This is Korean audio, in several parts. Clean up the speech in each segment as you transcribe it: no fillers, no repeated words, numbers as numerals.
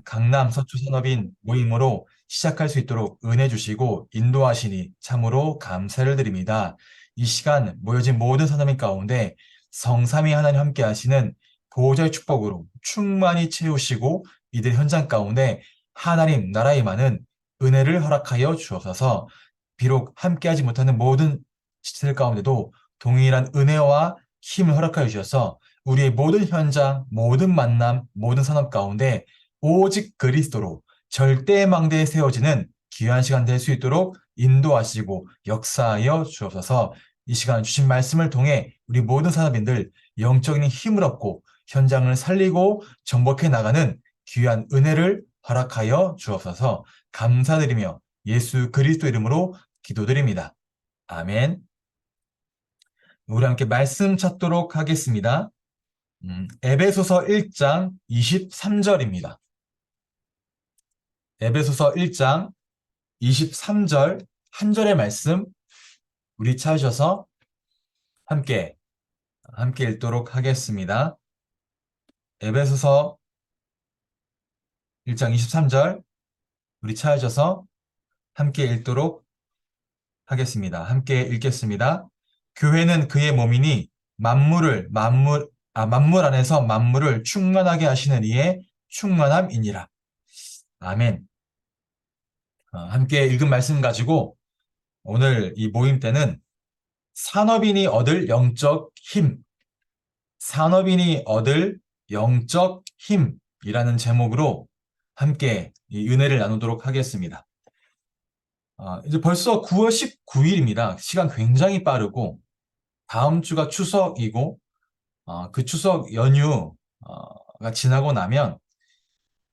강남 서초 산업인 모임으로 시작할 수 있도록 은혜 주시고 인도하시니 참으로 감사를 드립니다. 이 시간 모여진 모든 산업인 가운데 성삼위 하나님 함께 하시는 보호자의 축복으로 충만히 채우시고 이들 현장 가운데 하나님 나라의 많은 은혜를 허락하여 주옵소서. 비록 함께하지 못하는 모든 지체들 가운데도 동일한 은혜와 힘을 허락하여 주셔서 우리의 모든 현장, 모든 만남, 모든 산업 가운데 오직 그리스도로 절대망대에 세워지는 귀한 시간 될 수 있도록 인도하시고 역사하여 주옵소서. 이 시간 주신 말씀을 통해 우리 모든 산업인들 영적인 힘을 얻고 현장을 살리고 정복해 나가는 귀한 은혜를 허락하여 주옵소서. 감사드리며 예수 그리스도 이름으로 기도드립니다. 아멘. 우리 함께 말씀 찾도록 하겠습니다. 에베소서 1장 23절입니다. 에베소서 1장 23절 한 절의 말씀 우리 찾으셔서 함께 읽도록 하겠습니다. 에베소서 1장 23절 우리 찾으셔서 함께 읽도록 하겠습니다. 함께 읽겠습니다. 교회는 그의 몸이니 만물 안에서 만물을 충만하게 하시는 이의 충만함이니라. 아멘. 함께 읽은 말씀 가지고 오늘 이 모임 때는 산업인이 얻을 영적 힘, 산업인이 얻을 영적 힘이라는 제목으로 함께 이 은혜를 나누도록 하겠습니다. 이제 벌써 9월 19일입니다. 시간 굉장히 빠르고 다음 주가 추석이고 그 추석 연휴가 지나고 나면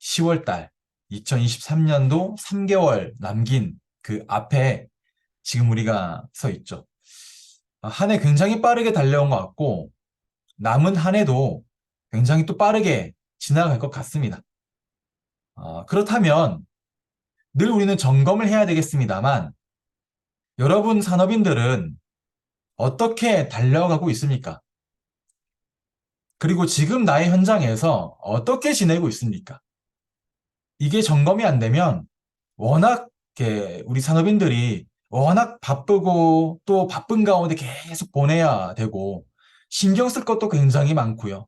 10월 달 2023년도 3개월 남긴 그 앞에 지금 우리가 서 있죠. 한 해 굉장히 빠르게 달려온 것 같고 남은 한 해도 굉장히 또 빠르게 지나갈 것 같습니다. 그렇다면 늘 우리는 점검을 해야 되겠습니다만 여러분 산업인들은 어떻게 달려가고 있습니까? 그리고 지금 나의 현장에서 어떻게 지내고 있습니까? 이게 점검이 안 되면 워낙 우리 산업인들이 워낙 바쁘고 또 바쁜 가운데 계속 보내야 되고 신경 쓸 것도 굉장히 많고요.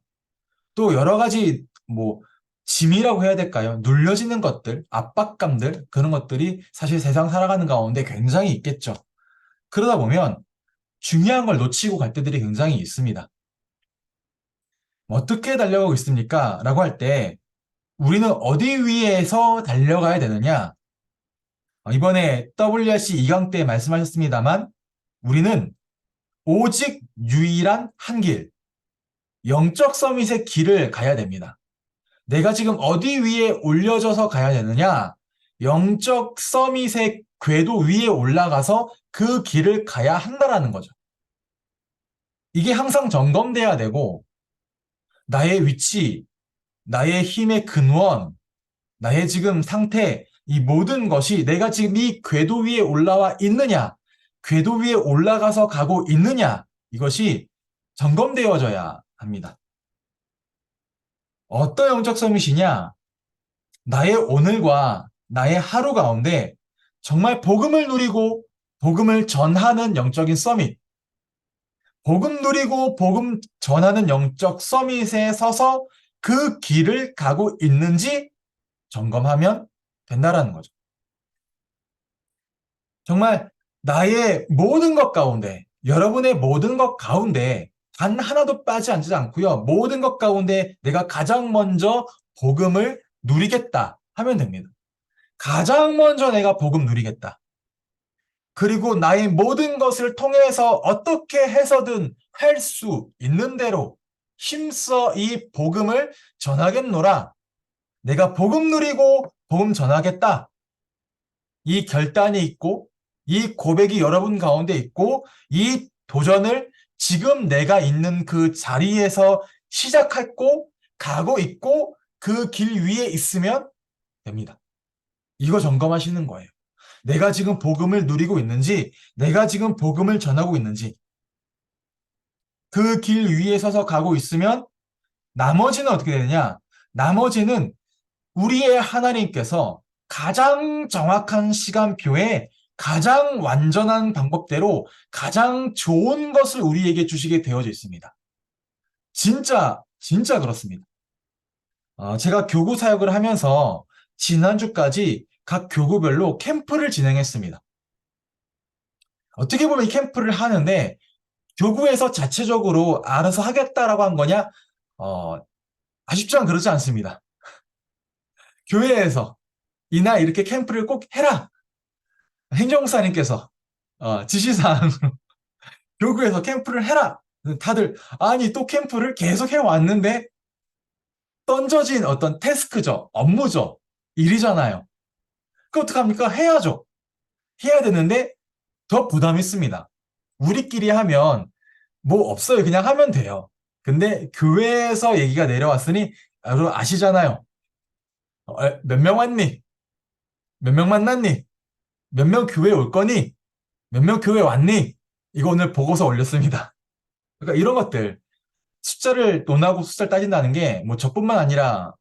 또 여러 가지 뭐 짐이라고 해야 될까요? 눌려지는 것들, 압박감들 그런 것들이 사실 세상 살아가는 가운데 굉장히 있겠죠. 그러다 보면 중요한 걸 놓치고 갈 때들이 굉장히 있습니다. 어떻게 달려가고 있습니까? 라고 할 때 우리는 어디 위에서 달려가야 되느냐? 이번에 WRC 2강 때 말씀하셨습니다만 우리는 오직 유일한 한 길, 영적 서밋의 길을 가야 됩니다. 내가 지금 어디 위에 올려져서 가야 되느냐? 영적 서밋의 궤도 위에 올라가서 그 길을 가야 한다라는 거죠. 이게 항상 점검돼야 되고 나의 위치, 나의 힘의 근원, 나의 지금 상태, 이 모든 것이 내가 지금 이 궤도 위에 올라와 있느냐, 궤도 위에 올라가서 가고 있느냐, 이것이 점검되어져야 합니다. 어떤 영적 서밋이냐? 나의 오늘과 나의 하루 가운데 정말 복음을 누리고 복음을 전하는 영적인 서밋, 복음 누리고 복음 전하는 영적 서밋에 서서 그 길을 가고 있는지 점검하면 된다라는 거죠. 정말 나의 모든 것 가운데, 여러분의 모든 것 가운데 단 하나도 빠지지 않고요. 모든 것 가운데 내가 가장 먼저 복음을 누리겠다 하면 됩니다. 가장 먼저 내가 복음 누리겠다. 그리고 나의 모든 것을 통해서 어떻게 해서든 할 수 있는 대로 힘써 이 복음을 전하겠노라. 내가 복음 누리고 복음 전하겠다. 이 결단이 있고 이 고백이 여러분 가운데 있고 이 도전을 지금 내가 있는 그 자리에서 시작했고 가고 있고 그 길 위에 있으면 됩니다. 이거 점검하시는 거예요. 내가 지금 복음을 누리고 있는지, 내가 지금 복음을 전하고 있는지, 그 길 위에 서서 가고 있으면 나머지는 어떻게 되느냐? 나머지는 우리의 하나님께서 가장 정확한 시간표에 가장 완전한 방법대로 가장 좋은 것을 우리에게 주시게 되어져 있습니다. 진짜 그렇습니다. 제가 교구 사역을 하면서 지난주까지 각 교구별로 캠프를 진행했습니다. 어떻게 보면 이 캠프를 하는데 교구에서 자체적으로 알아서 하겠다라고 한 거냐? 아쉽지만 그렇지 않습니다. 교회에서 이날 이렇게 캠프를 꼭 해라. 행정사님께서 지시사항으로 교구에서 캠프를 해라. 다들 아니 또 캠프를 계속 해왔는데 던져진 어떤 태스크죠. 업무죠. 일이잖아요. 그 어떡합니까? 해야죠. 해야 되는데 더 부담이 있습니다. 우리끼리 하면 뭐 없어요. 그냥 하면 돼요. 근데 교회에서 얘기가 내려왔으니 여러분 아시잖아요. 몇 명 왔니? 몇 명 만났니? 몇 명 교회 올 거니? 몇 명 교회 왔니? 이거 오늘 보고서 올렸습니다. 그러니까 이런 것들 숫자를 논하고 숫자를 따진다는 게 뭐 저뿐만 아니라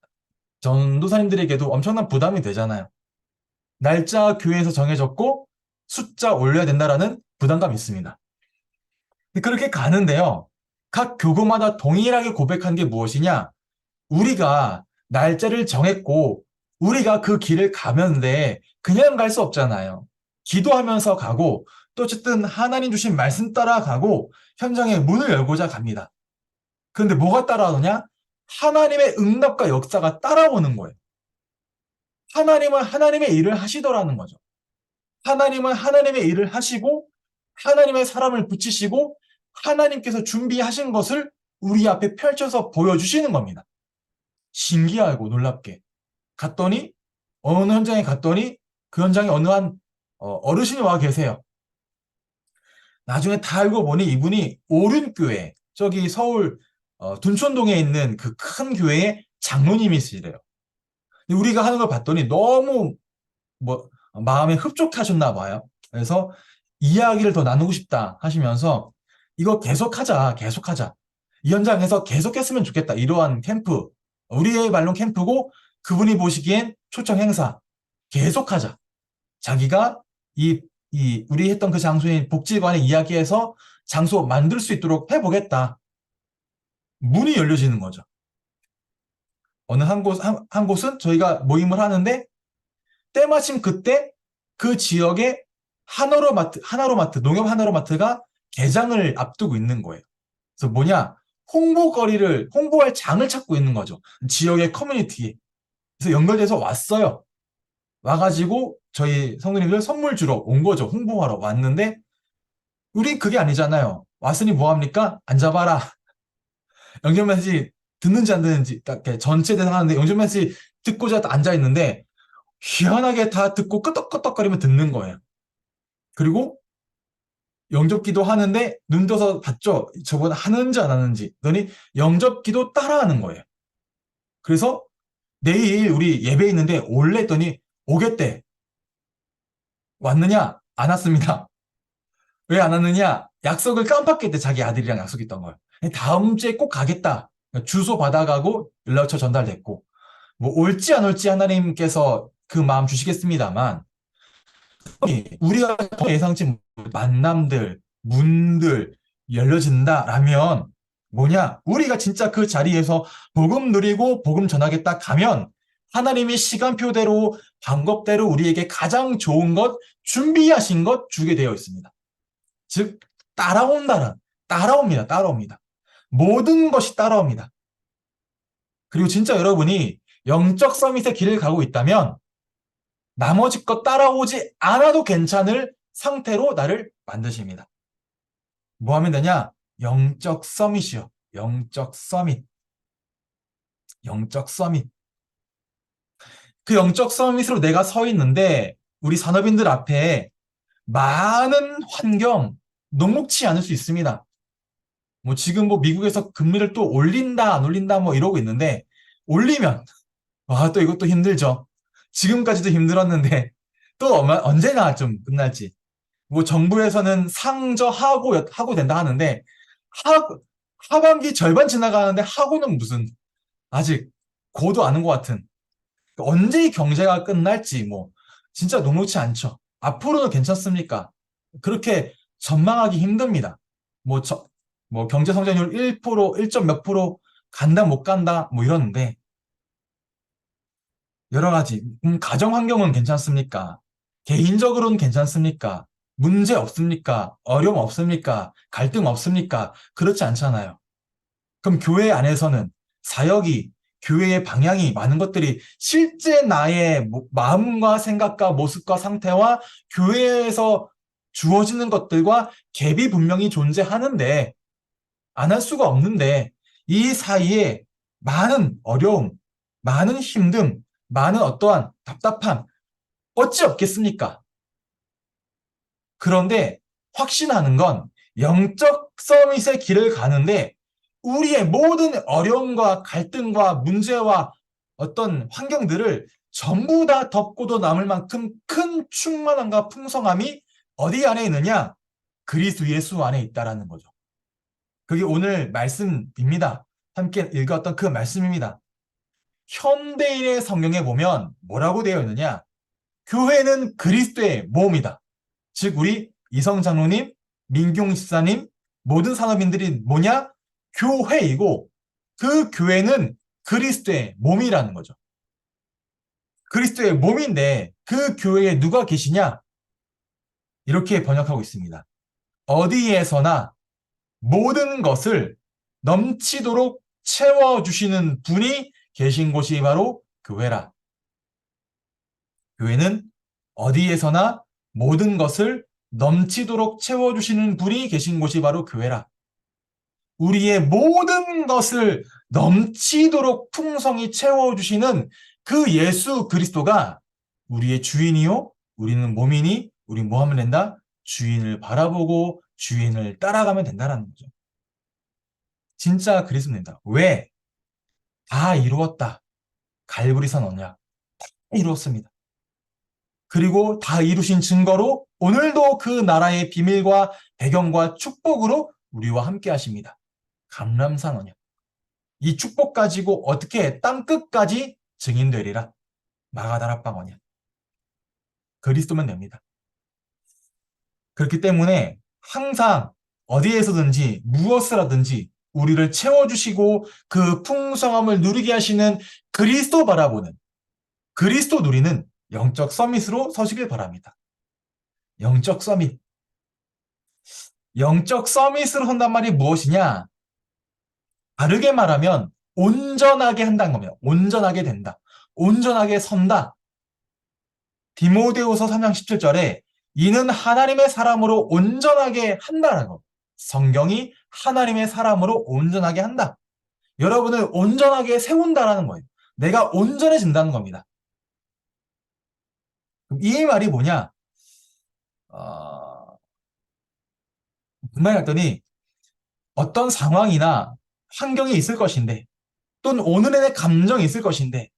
전도사님들에게도 엄청난 부담이 되잖아요. 날짜 교회에서 정해졌고 숫자 올려야 된다라는 부담감이 있습니다. 그렇게 가는데요. 각 교구마다 동일하게 고백한 게 무엇이냐? 우리가 날짜를 정했고 우리가 그 길을 가면데 그냥 갈 수 없잖아요. 기도하면서 가고 또 어쨌든 하나님 주신 말씀 따라가고 현장에 문을 열고자 갑니다. 그런데 뭐가 따라오냐? 하나님의 응답과 역사가 따라오는 거예요. 하나님은 하나님의 일을 하시더라는 거죠. 하나님은 하나님의 일을 하시고 하나님의 사람을 붙이시고 하나님께서 준비하신 것을 우리 앞에 펼쳐서 보여주시는 겁니다. 신기하고 놀랍게. 갔더니 어느 현장에 갔더니 그 현장에 어느 한 어르신이 와 계세요. 나중에 다 알고 보니 이분이 오륜교회, 저기 서울 둔촌동에 있는 그 큰 교회의 장로님이시래요. 우리가 하는 걸 봤더니 너무 뭐 마음에 흡족하셨나 봐요. 그래서 이야기를 더 나누고 싶다 하시면서 이거 계속하자. 이 현장에서 계속했으면 좋겠다. 이러한 캠프, 우리의 말론 캠프고 그분이 보시기엔 초청 행사 계속하자. 자기가 우리 했던 그 장소인 복지관에 이야기해서 장소 만들 수 있도록 해보겠다. 문이 열려지는 거죠. 어느 한 곳은 저희가 모임을 하는데 때마침 그때 그 지역에 하나로마트, 농협 하나로마트가 개장을 앞두고 있는 거예요. 그래서 뭐냐? 홍보할 장을 찾고 있는 거죠. 지역의 커뮤니티에. 그래서 연결돼서 왔어요. 와가지고 저희 성도님들 선물 주러 온 거죠. 홍보하러 왔는데 우린 그게 아니잖아요. 왔으니 뭐합니까? 앉아봐라. 영접 메시지 듣는지 안 듣는지 딱 전체 대상하는데 영접 메시지 듣고자 앉아있는데 희한하게 다 듣고 끄덕끄덕거리면 듣는 거예요. 그리고 영접기도 하는데 눈 떠서 봤죠? 저보다 하는지 안 하는지. 그러니 영접기도 따라하는 거예요. 그래서 내일 우리 예배 있는데 올래 했더니 오겠대. 왔느냐? 안 왔습니다. 왜 안 왔느냐? 약속을 깜빡했대. 자기 아들이랑 약속 있던 걸. 다음 주에 꼭 가겠다. 주소 받아가고 연락처 전달됐고. 뭐 올지 안 올지 하나님께서 그 마음 주시겠습니다만 우리가 예상치 만남들, 문들 열려진다라면 뭐냐? 우리가 진짜 그 자리에서 복음 누리고 복음 전하겠다 가면 하나님이 시간표대로 방법대로 우리에게 가장 좋은 것, 준비하신 것 주게 되어 있습니다. 즉 따라옵니다. 모든 것이 따라옵니다. 그리고 진짜 여러분이 영적 서밋의 길을 가고 있다면 나머지 것 따라오지 않아도 괜찮을 상태로 나를 만드십니다. 뭐 하면 되냐? 영적 서밋이요. 영적 서밋. 그 영적 서밋으로 내가 서 있는데 우리 산업인들 앞에 많은 환경 녹록치 않을 수 있습니다. 뭐 지금 뭐 미국에서 금리를 또 올린다 안 올린다 뭐 이러고 있는데 올리면 또 이것도 힘들죠. 지금까지도 힘들었는데 또 언제나 좀 끝날지. 뭐 정부에서는 하고 된다 하는데 하, 하반기 절반 지나가는데 하고는 무슨 아직 고도 않은 것 같은 언제 이 경제가 끝날지 뭐 진짜 녹록치 않죠. 앞으로는 괜찮습니까? 그렇게 전망하기 힘듭니다. 뭐, 뭐 경제 성장률 1%, 1점 몇 프로 간다 못 간다 뭐 이러는데 여러 가지 가정 환경은 괜찮습니까? 개인적으로는 괜찮습니까? 문제 없습니까? 어려움 없습니까? 갈등 없습니까? 그렇지 않잖아요. 그럼 교회 안에서는 사역이 교회의 방향이 많은 것들이 실제 나의 마음과 생각과 모습과 상태와 교회에서 주어지는 것들과 갭이 분명히 존재하는데 안 할 수가 없는데 이 사이에 많은 어려움, 많은 힘듦, 많은 어떠한 답답함 어찌 없겠습니까? 그런데 확신하는 건 영적 서밋의 길을 가는데 우리의 모든 어려움과 갈등과 문제와 어떤 환경들을 전부 다 덮고도 남을 만큼 큰 충만함과 풍성함이 어디 안에 있느냐? 그리스도 예수 안에 있다라는 거죠. 그게 오늘 말씀입니다. 함께 읽었던 그 말씀입니다. 현대인의 성경에 보면 뭐라고 되어 있느냐? 교회는 그리스도의 몸이다. 즉 우리 이성 장로님, 민경 집사님, 모든 산업인들이 뭐냐? 교회이고 그 교회는 그리스도의 몸이라는 거죠. 그리스도의 몸인데 그 교회에 누가 계시냐? 이렇게 번역하고 있습니다. 어디에서나 모든 것을 넘치도록 채워주시는 분이 계신 곳이 바로 교회라. 교회는 어디에서나 모든 것을 넘치도록 채워주시는 분이 계신 곳이 바로 교회라. 우리의 모든 것을 넘치도록 풍성히 채워주시는 그 예수 그리스도가 우리의 주인이요. 우리는 몸이니 우리 뭐 하면 된다? 주인을 바라보고 주인을 따라가면 된다는 거죠. 진짜 그리스도는 된다. 왜? 다 이루었다. 갈보리산 언약. 다 이루었습니다. 그리고 다 이루신 증거로 오늘도 그 나라의 비밀과 배경과 축복으로 우리와 함께 하십니다. 감람산 언약. 이 축복 가지고 어떻게 땅끝까지 증인되리라. 마가다락방 언약. 그리스도면 됩니다. 그렇기 때문에 항상 어디에서든지 무엇을 하든지 우리를 채워주시고 그 풍성함을 누리게 하시는 그리스도 바라보는 그리스도 누리는 영적 서밋으로 서시길 바랍니다. 영적 서밋. 영적 서밋으로 선단 말이 무엇이냐? 다르게 말하면 온전하게 한다는 겁니다. 온전하게 된다. 온전하게 선다. 디모데후서 3장 17절에 이는 하나님의 사람으로 온전하게 한다는 거. 성경이 하나님의 사람으로 온전하게 한다. 여러분을 온전하게 세운다라는 거예요. 내가 온전해진다는 겁니다. 이 말이 뭐냐? 무슨 말이 했더니 어떤 상황이나 환경이 있을 것인데 또는 오늘의 내 감정이 있을 것인데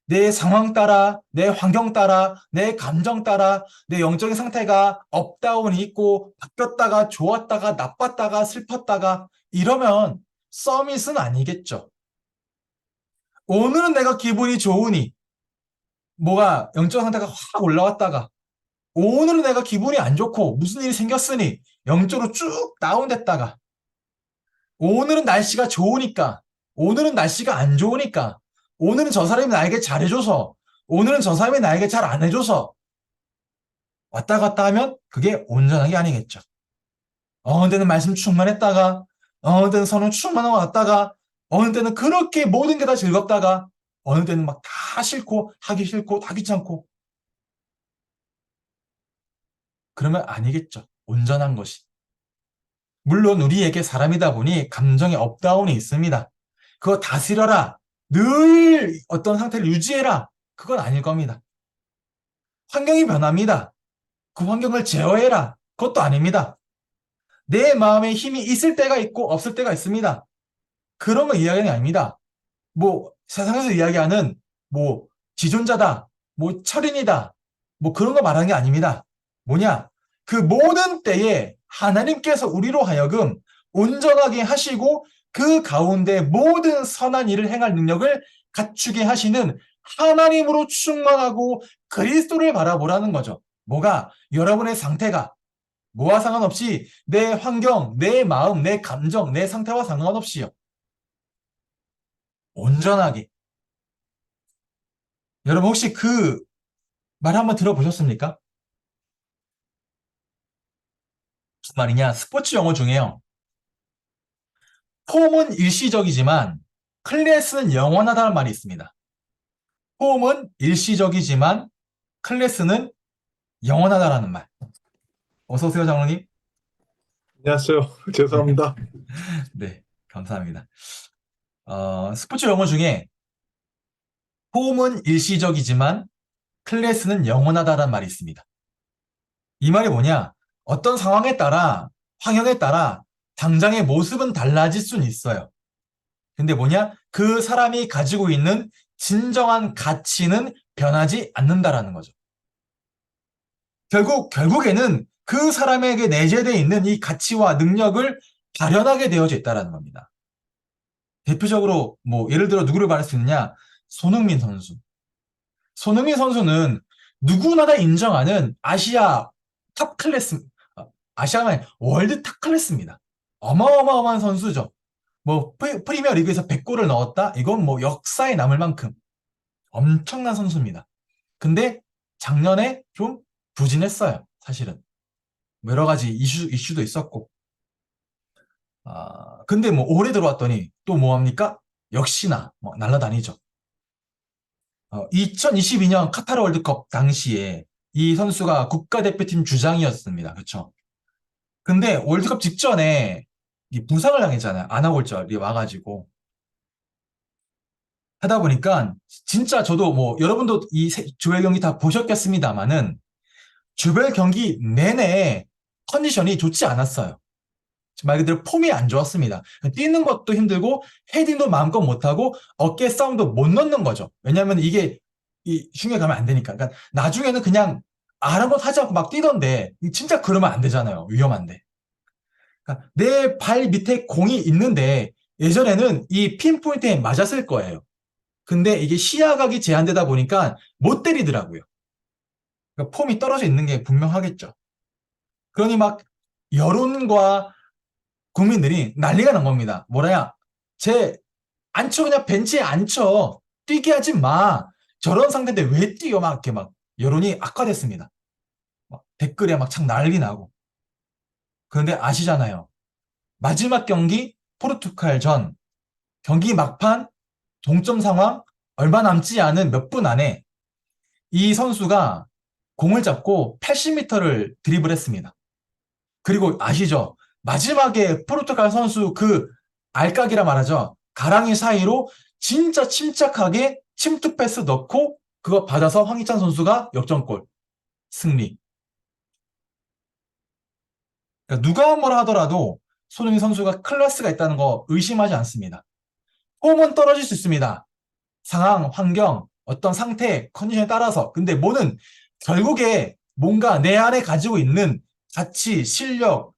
내 상황 따라, 내 환경 따라, 내 감정 따라 내 영적인 상태가 업다운이 있고 바뀌었다가 좋았다가 나빴다가 슬펐다가 이러면 서밋은 아니겠죠. 오늘은 내가 기분이 좋으니 뭐가 영적 상태가 확 올라왔다가 오늘은 내가 기분이 안 좋고 무슨 일이 생겼으니 영적으로 쭉 다운됐다가 오늘은 날씨가 좋으니까 오늘은 날씨가 안 좋으니까 오늘은 저 사람이 나에게 잘해줘서 오늘은 저 사람이 나에게 잘 안 해줘서 왔다 갔다 하면 그게 온전한 게 아니겠죠. 어느 때는 말씀 충만했다가 어느 때는 선언 충만하고 왔다가 어느 때는 그렇게 모든 게 다 즐겁다가 어느 때는 막 다 싫고 하기 싫고 다 귀찮고 그러면 아니겠죠. 온전한 것이. 물론 우리에게 사람이다 보니 감정의 업다운이 있습니다. 그거 다스려라. 늘 어떤 상태를 유지해라. 그건 아닐 겁니다. 환경이 변합니다. 그 환경을 제어해라. 그것도 아닙니다. 내 마음에 힘이 있을 때가 있고 없을 때가 있습니다. 그런 거 이야기하는 게 아닙니다. 뭐 세상에서 이야기하는 뭐 지존자다, 뭐 철인이다, 뭐 그런 거 말하는 게 아닙니다. 뭐냐? 그 모든 때에 하나님께서 우리로 하여금 온전하게 하시고 그 가운데 모든 선한 일을 행할 능력을 갖추게 하시는 하나님으로 충만하고 그리스도를 바라보라는 거죠. 뭐가? 여러분의 상태가 뭐와 상관없이 내 환경, 내 마음, 내 감정, 내 상태와 상관없이요. 온전하게. 여러분 혹시 그 말 한번 들어보셨습니까? 무슨 말이냐? 스포츠 용어 중에요. 폼은 일시적이지만 클래스는 영원하다는 말이 있습니다. 폼은 일시적이지만 클래스는 영원하다라는 말. 어서 오세요, 장로님. 안녕하세요. 죄송합니다. 네, 감사합니다. 스포츠 용어 중에 폼은 일시적이지만 클래스는 영원하다라는 말이 있습니다. 이 말이 뭐냐? 어떤 상황에 따라, 환경에 따라 당장의 모습은 달라질 수는 있어요. 근데 뭐냐? 그 사람이 가지고 있는 진정한 가치는 변하지 않는다라는 거죠. 결국에는 그 사람에게 내재되어 있는 이 가치와 능력을 발현하게 되어져 있다라는 겁니다. 대표적으로 뭐 예를 들어 누구를 말할 수 있느냐? 손흥민 선수. 손흥민 선수는 누구나 다 인정하는 아시아 탑 클래스, 아시아가 아니라 월드 탑 클래스입니다. 어마어마한 선수죠. 뭐 프리미어 리그에서 100골을 넣었다? 이건 뭐 역사에 남을 만큼 엄청난 선수입니다. 근데 작년에 좀 부진했어요. 사실은. 여러 가지 이슈도 있었고. 근데 뭐 올해 들어왔더니 또 뭐합니까? 역시나 뭐 날라다니죠. 2022년 카타르 월드컵 당시에 이 선수가 국가대표팀 주장이었습니다. 그렇죠? 근데 월드컵 직전에 이 부상을 당했잖아요. 안아골절이 와가지고. 하다 보니까 진짜 저도 뭐 여러분도 이 조별 경기 다 보셨겠습니다만은 조별 경기 내내 컨디션이 좋지 않았어요. 말 그대로 폼이 안 좋았습니다. 뛰는 것도 힘들고 헤딩도 마음껏 못하고 어깨 싸움도 못 넣는 거죠. 왜냐하면 이게 이 흉에 가면 안 되니까. 그러니까 나중에는 그냥 아랑곳 하지 않고 막 뛰던데 진짜 그러면 안 되잖아요. 위험한데. 그러니까 내 발 밑에 공이 있는데 예전에는 이 핀포인트에 맞았을 거예요. 근데 이게 시야각이 제한되다 보니까 못 때리더라고요. 그러니까 폼이 떨어져 있는 게 분명하겠죠. 그러니 막 여론과 국민들이 난리가 난 겁니다. 뭐라야? 쟤 앉혀 그냥 벤치에 앉혀. 뛰게 하지 마. 저런 상태인데 왜 뛰어? 막 이렇게 막 여론이 악화됐습니다. 막 댓글에 막 창 난리 나고. 그런데 아시잖아요. 마지막 경기 포르투갈 전 경기 막판 동점 상황 얼마 남지 않은 몇 분 안에 이 선수가 공을 잡고 80m를 드리블했습니다. 그리고 아시죠? 마지막에 포르투갈 선수 그 알까기라 말하죠. 가랑이 사이로 진짜 침착하게 침투 패스 넣고 그거 받아서 황희찬 선수가 역전골 승리. 그러니까 누가 뭐라 하더라도 손흥민 선수가 클래스가 있다는 거 의심하지 않습니다. 폼은 떨어질 수 있습니다. 상황, 환경, 어떤 상태, 컨디션에 따라서. 근데 뭐는 결국에 뭔가 내 안에 가지고 있는 가치, 실력,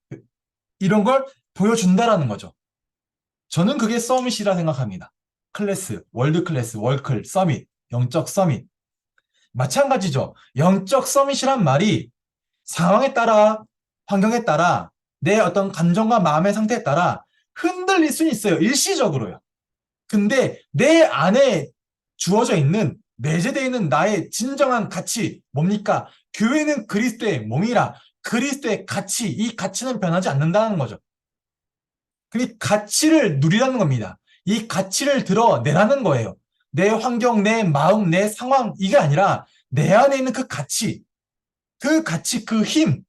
이런 걸 보여준다라는 거죠. 저는 그게 서밋이라 생각합니다. 클래스, 월드 클래스, 월클, 서밋, 영적 서밋. 마찬가지죠. 영적 서밋이란 말이 상황에 따라, 환경에 따라, 내 어떤 감정과 마음의 상태에 따라 흔들릴 수는 있어요. 일시적으로요. 근데 내 안에 주어져 있는, 내재되어 있는 나의 진정한 가치, 뭡니까? 교회는 그리스도의 몸이라 그리스도의 가치, 이 가치는 변하지 않는다는 거죠. 그 가치를 누리라는 겁니다. 이 가치를 드러내라는 거예요. 내 환경, 내 마음, 내 상황, 이게 아니라 내 안에 있는 그 가치, 그 가치, 그 힘,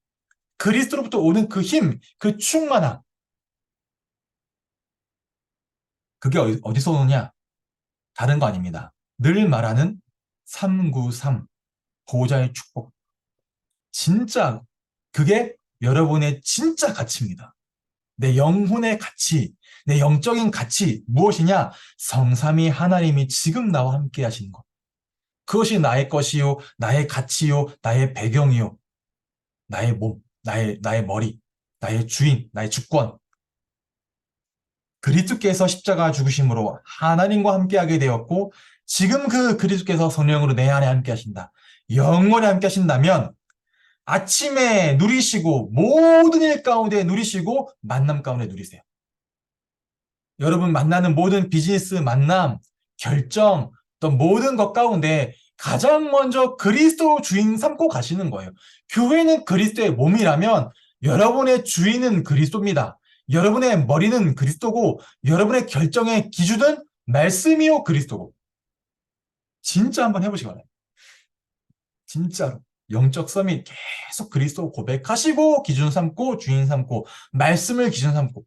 그리스도로부터 오는 그 힘, 그 충만함. 그게 어디서 오느냐? 다른 거 아닙니다. 늘 말하는 393, 보호자의 축복. 진짜 그게 여러분의 진짜 가치입니다. 내 영혼의 가치, 내 영적인 가치 무엇이냐? 성삼위 하나님이 지금 나와 함께 하시는 것. 그것이 나의 것이요, 나의 가치요, 나의 배경이요, 나의 몸, 나의 머리, 나의 주인, 나의 주권. 그리스도께서 십자가 죽으심으로 하나님과 함께하게 되었고 지금 그 그리스도께서 성령으로 내 안에 함께 하신다. 영원히 함께 하신다면 아침에 누리시고 모든 일 가운데 누리시고 만남 가운데 누리세요. 여러분 만나는 모든 비즈니스 만남, 결정, 또 모든 것 가운데 가장 먼저 그리스도 주인 삼고 가시는 거예요. 교회는 그리스도의 몸이라면 여러분의 주인은 그리스도입니다. 여러분의 머리는 그리스도고 여러분의 결정의 기준은 말씀이요 그리스도고. 진짜 한번 해보시기 바랍니다. 진짜로. 영적 서밋 계속 그리스도 고백하시고 기준 삼고 주인 삼고 말씀을 기준 삼고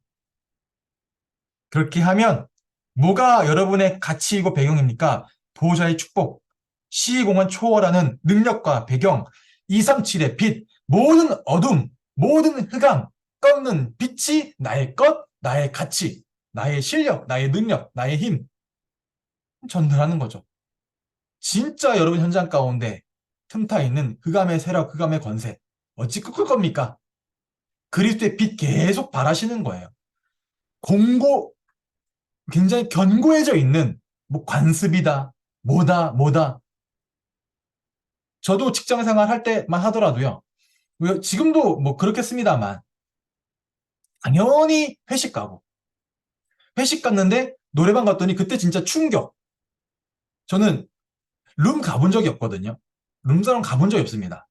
그렇게 하면 뭐가 여러분의 가치이고 배경입니까? 보호자의 축복, 시공을 초월하는 능력과 배경, 237의 빛, 모든 어둠, 모든 흑암, 꺾는 빛이 나의 것, 나의 가치, 나의 실력, 나의 능력, 나의 힘 전달하는 거죠. 진짜 여러분 현장 가운데 틈타 있는 흑암의 세력, 흑암의 권세 어찌 꺾을 겁니까? 그리스도의 빛 계속 발하시는 거예요. 공고 굉장히 견고해져 있는 뭐 관습이다, 뭐다. 저도 직장 생활 할 때만 하더라도요. 지금도 뭐 그렇겠습니다만 당연히 회식 가고 회식 갔는데 노래방 갔더니 그때 진짜 충격. 저는 룸 가본 적이 없거든요. 룸사롱 가본 적이 없습니다.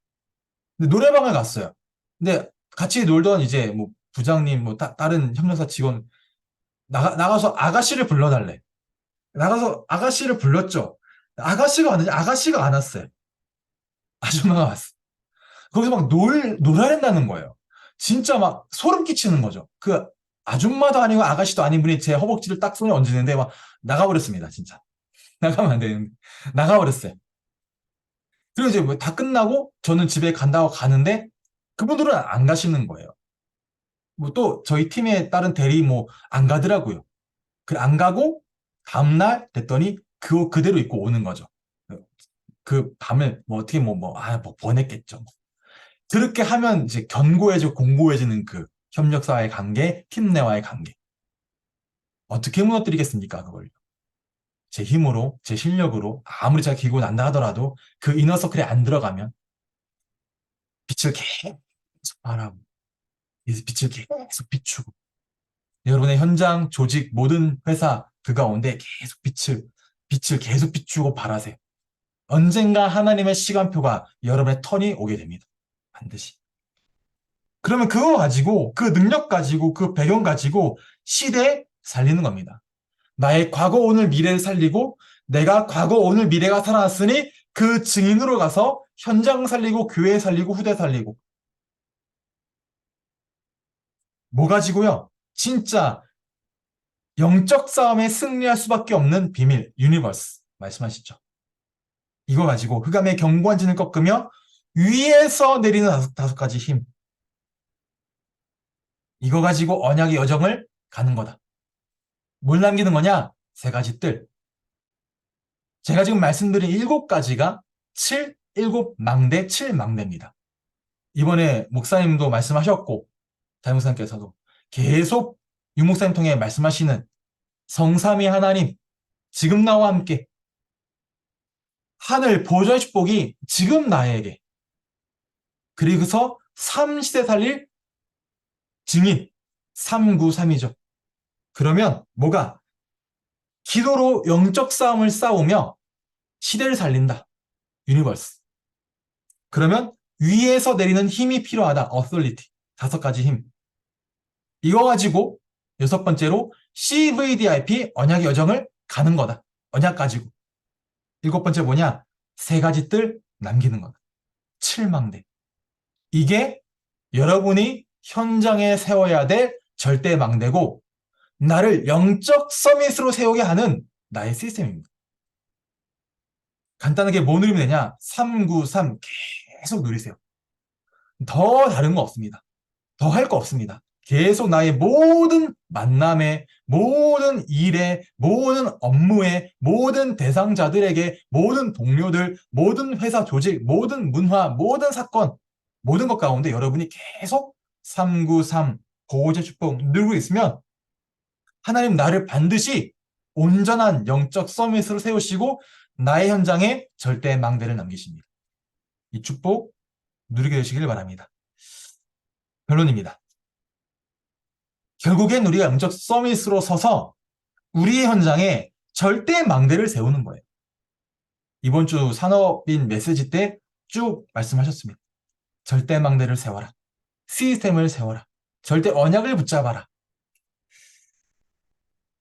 근데 노래방을 갔어요. 근데 같이 놀던 이제 뭐 부장님 뭐 다른 협력사 직원 나가서 아가씨를 불러달래. 나가서 아가씨를 불렀죠. 아가씨가 왔는데 아가씨가 안 왔어요. 아줌마가 왔어. 거기서 막 놀아낸다는 거예요. 진짜 막 소름 끼치는 거죠. 그 아줌마도 아니고 아가씨도 아닌 분이 제 허벅지를 딱 손에 얹는데 막 나가버렸습니다. 진짜. 나가면 안 되는데. 나가버렸어요. 그리고 이제 뭐 다 끝나고 저는 집에 간다고 가는데 그분들은 안 가시는 거예요. 뭐 또 저희 팀에 다른 대리 뭐 안 가더라고요. 그 안 가고 다음날 됐더니 그 옷 그대로 입고 오는 거죠. 그 밤을 뭐 어떻게 뭐 보냈겠죠. 그렇게 하면 이제 견고해지고 공고해지는 그 협력사와의 관계, 팀 내와의 관계. 어떻게 무너뜨리겠습니까, 그걸? 제 힘으로, 제 실력으로, 아무리 제가 기고 난다 하더라도 그 이너서클에 안 들어가면 빛을 계속 바라고, 빛을 계속 비추고, 여러분의 현장, 조직, 모든 회사 그 가운데 계속 빛을 계속 비추고 바라세요. 언젠가 하나님의 시간표가 여러분의 턴이 오게 됩니다. 반드시. 그러면 그거 가지고, 그 능력 가지고, 그 배경 가지고 시대 살리는 겁니다. 나의 과거, 오늘, 미래를 살리고 내가 과거, 오늘, 미래가 살아났으니 그 증인으로 가서 현장 살리고 교회 살리고 후대 살리고 뭐 가지고요? 진짜 영적 싸움에 승리할 수밖에 없는 비밀, 유니버스 말씀하시죠. 이거 가지고 흑암의 견고한 진을 꺾으며 위에서 내리는 다섯 가지 힘 이거 가지고 언약의 여정을 가는 거다. 뭘 남기는 거냐? 세 가지 뜰. 제가 지금 말씀드린 7가지가 7망대, 7망대입니다. 이번에 목사님도 말씀하셨고, 담임목사님께서도 계속 유목사님 통해 말씀하시는 성삼위 하나님, 지금 나와 함께 하늘 보좌의 축복이 지금 나에게 그리고서 3시대 살릴 증인 393이죠. 그러면 뭐가? 기도로 영적 싸움을 싸우며 시대를 살린다. 유니버스. 그러면 위에서 내리는 힘이 필요하다. authority. 5가지 힘. 이거 가지고 6번째로 CVDIP 언약의 여정을 가는 거다. 언약 가지고. 7번째 뭐냐? 3가지 뜰 남기는 거다. 7망대. 이게 여러분이 현장에 세워야 될 절대 망대고 나를 영적 서밋으로 세우게 하는 나의 시스템입니다. 간단하게 뭐 누리면 되냐? 393 계속 누리세요. 더 다른 거 없습니다. 더 할 거 없습니다. 계속 나의 모든 만남에, 모든 일에, 모든 업무에, 모든 대상자들에게, 모든 동료들, 모든 회사 조직, 모든 문화, 모든 사건, 모든 것 가운데 여러분이 계속 393 보호자 축복 누르고 있으면 하나님 나를 반드시 온전한 영적 서밋으로 세우시고 나의 현장에 절대 망대를 남기십니다. 이 축복 누리게 되시길 바랍니다. 결론입니다. 결국엔 우리가 영적 서밋으로 서서 우리의 현장에 절대 망대를 세우는 거예요. 이번 주 산업인 메시지 때 쭉 말씀하셨습니다. 절대 망대를 세워라. 시스템을 세워라. 절대 언약을 붙잡아라.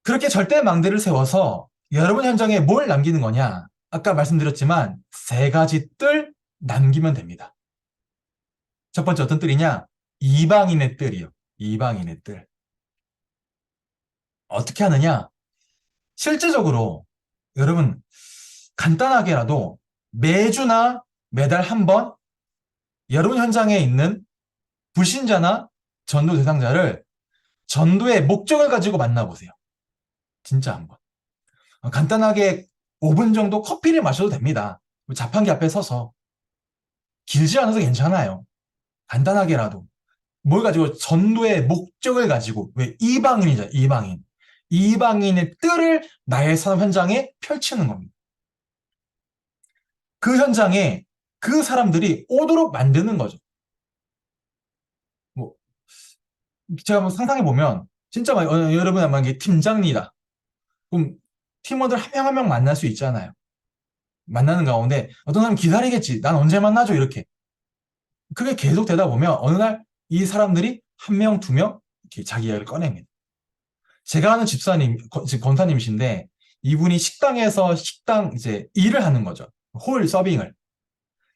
그렇게 절대 망대를 세워서 여러분 현장에 뭘 남기는 거냐? 아까 말씀드렸지만 세 가지 뜰 남기면 됩니다. 첫 번째 어떤 뜰이냐? 이방인의 뜰이요. 이방인의 뜰. 어떻게 하느냐? 실제적으로 여러분 간단하게라도 매주나 매달 한 번 여러분 현장에 있는 불신자나 전도 대상자를 전도의 목적을 가지고 만나보세요. 진짜 한번. 간단하게 5분 정도 커피를 마셔도 됩니다. 자판기 앞에 서서. 길지 않아서 괜찮아요. 간단하게라도. 뭘 가지고 전도의 목적을 가지고 왜 이방인이죠. 이방인. 이방인의 뜰을 나의 산업 현장에 펼치는 겁니다. 그 현장에 그 사람들이 오도록 만드는 거죠. 뭐 제가 한번 상상해 보면 진짜 여러분 만약에 팀장이다. 그럼 팀원들 한 명 한 명 만날 수 있잖아요. 만나는 가운데 어떤 사람 기다리겠지. 난 언제 만나죠? 이렇게. 그게 계속 되다 보면 어느 날 이 사람들이 한 명, 두 명 이렇게 자기 이야기를 꺼냅니다. 제가 아는 집사님, 권사님이신데 이분이 식당에서 식당 이제 일을 하는 거죠. 홀 서빙을.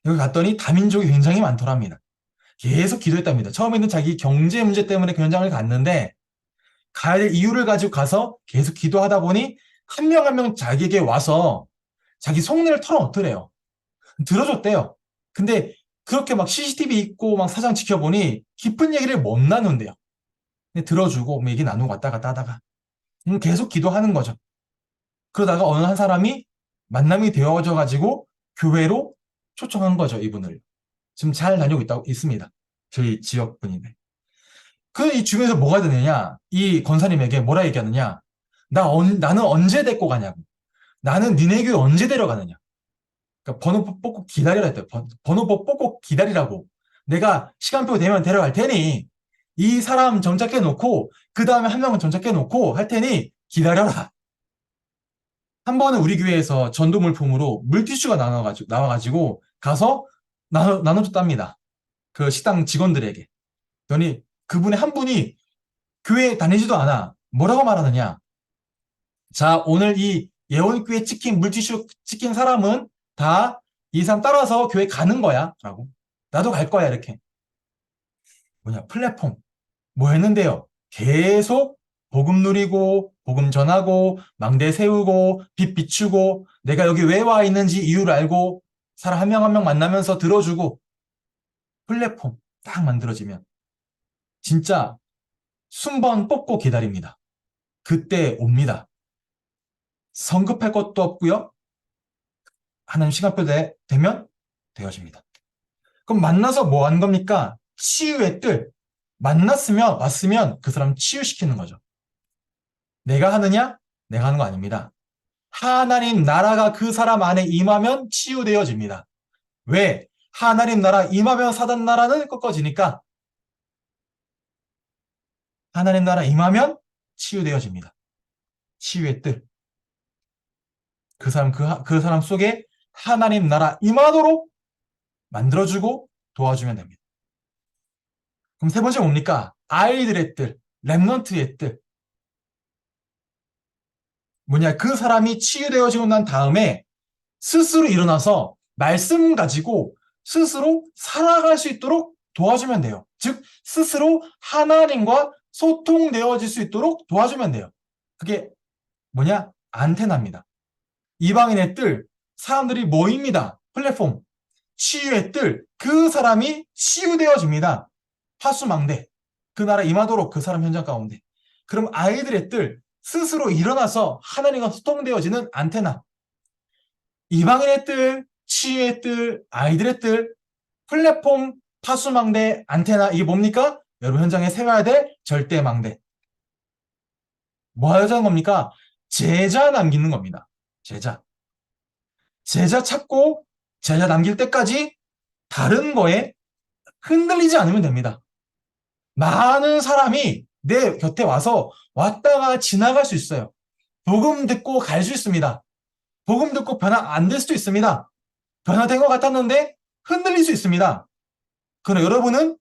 여기 갔더니 다민족이 굉장히 많더랍니다. 계속 기도했답니다. 처음에는 자기 경제 문제 때문에 그 현장을 갔는데 가야 될 이유를 가지고 가서 계속 기도하다 보니 한 명 한 명 자기에게 와서 자기 속내를 털어놓더래요. 들어줬대요. 근데 그렇게 막 CCTV 있고 막 사장 지켜보니 깊은 얘기를 못 나눈대요. 근데 들어주고 얘기 나누고 왔다 갔다 하다가 계속 기도하는 거죠. 그러다가 어느 한 사람이 만남이 되어져 가지고 교회로 초청한 거죠, 이분을. 지금 잘 다니고 있습니다. 저희 지역 분인데. 이 중에서 뭐가 되느냐? 이 권사님에게 뭐라 얘기하느냐? 나는 언제 데리고 가냐고. 나는 니네 교회 언제 데려가느냐? 그러니까 번호표 뽑고 기다리라 했대요. 번호표 뽑고 기다리라고. 내가 시간표 되면 데려갈 테니 이 사람 정착해 놓고 그 다음에 한 명은 정착해 놓고 할 테니 기다려라. 한 번은 우리 교회에서 전도 물품으로 물티슈가 나와가지고 가서 나눠줬답니다. 그 식당 직원들에게. 그러니 그분의 한 분이 교회 다니지도 않아. 뭐라고 말하느냐? 자, 오늘 이 예원교회 찍힌 물티슈 찍힌 사람은 다 이 사람 따라서 교회 가는 거야. 라고. 나도 갈 거야. 이렇게. 플랫폼. 뭐 했는데요? 계속 복음 누리고, 복음 전하고, 망대 세우고, 빛 비추고, 내가 여기 왜 와 있는지 이유를 알고, 사람 한 명 한 명 만나면서 들어주고, 플랫폼 딱 만들어지면, 진짜 순번 뽑고 기다립니다. 그때 옵니다. 성급할 것도 없고요. 하나님 시간표 되면 되어집니다. 그럼 만나서 뭐 하는 겁니까? 치유의 뜰. 왔으면 그 사람 치유시키는 거죠. 내가 하느냐? 내가 하는 거 아닙니다. 하나님 나라가 그 사람 안에 임하면 치유되어집니다. 왜? 하나님 나라 임하면 사단 나라는 꺾어지니까 하나님 나라 임하면 치유되어집니다. 치유의 뜰. 그 사람 속에 하나님 나라 임하도록 만들어주고 도와주면 됩니다. 그럼 세 번째 뭡니까? 아이들의 뜰, 렘넌트의 뜰. 그 사람이 치유되어지고 난 다음에 스스로 일어나서 말씀 가지고 스스로 살아갈 수 있도록 도와주면 돼요. 즉, 스스로 하나님과 소통되어질 수 있도록 도와주면 돼요. 그게 안테나입니다. 이방인의 뜰, 사람들이 모입니다. 플랫폼, 치유의 뜰, 그 사람이 치유되어집니다. 파수망대, 그 나라 임하도록 그 사람 현장 가운데. 그럼 아이들의 뜰, 스스로 일어나서 하나님과 소통되어지는 안테나. 이방인의 뜰, 치유의 뜰, 아이들의 뜰, 플랫폼, 파수망대, 안테나. 이게 뭡니까? 여러분 현장에 세워야 될 절대망대. 뭐 하자는 겁니까? 제자 남기는 겁니다. 제자. 제자 찾고 제자 남길 때까지 다른 거에 흔들리지 않으면 됩니다. 많은 사람이 내 곁에 와서 왔다가 지나갈 수 있어요. 복음 듣고 갈 수 있습니다. 복음 듣고 변화 안 될 수도 있습니다. 변화된 것 같았는데 흔들릴 수 있습니다. 그러나 여러분은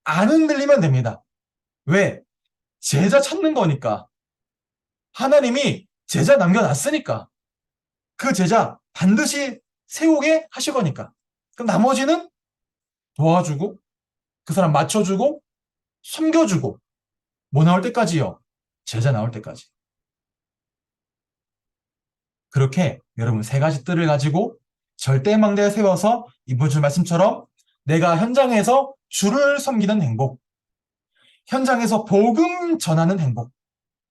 안 흔들리면 됩니다. 왜? 제자 찾는 거니까. 하나님이 제자 남겨놨으니까. 그 제자 반드시 세우게 하실 거니까. 그럼 나머지는 도와주고, 그 사람 맞춰주고, 숨겨주고, 뭐 나올 때까지요? 제자 나올 때까지. 그렇게 여러분 세 가지 뜰을 가지고 절대망대에 세워서 이번 주 말씀처럼 내가 현장에서 주를 섬기는 행복, 현장에서 복음 전하는 행복,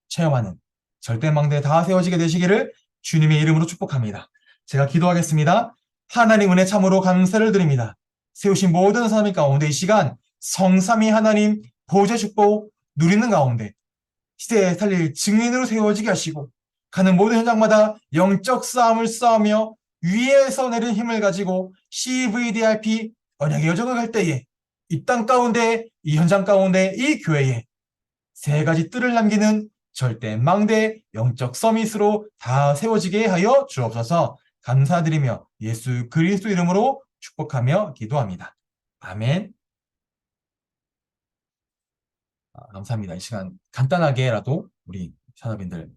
체험하는 절대망대에 다 세워지게 되시기를 주님의 이름으로 축복합니다. 제가 기도하겠습니다. 하나님 은혜 참으로 감사를 드립니다. 세우신 모든 사람 가운데 이 시간 성삼위 하나님 보좌 축복 누리는 가운데 시대에 살릴 증인으로 세워지게 하시고 가는 모든 현장마다 영적 싸움을 싸우며 위에서 내린 힘을 가지고 CVDRP 언약의 여정을 갈 때에 이 땅 가운데, 이 현장 가운데, 이 교회에 세 가지 뜰을 남기는 절대 망대 영적 서밋으로 다 세워지게 하여 주옵소서. 감사드리며 예수 그리스도 이름으로 축복하며 기도합니다. 아멘. 감사합니다. 이 시간 간단하게라도 우리 산업인들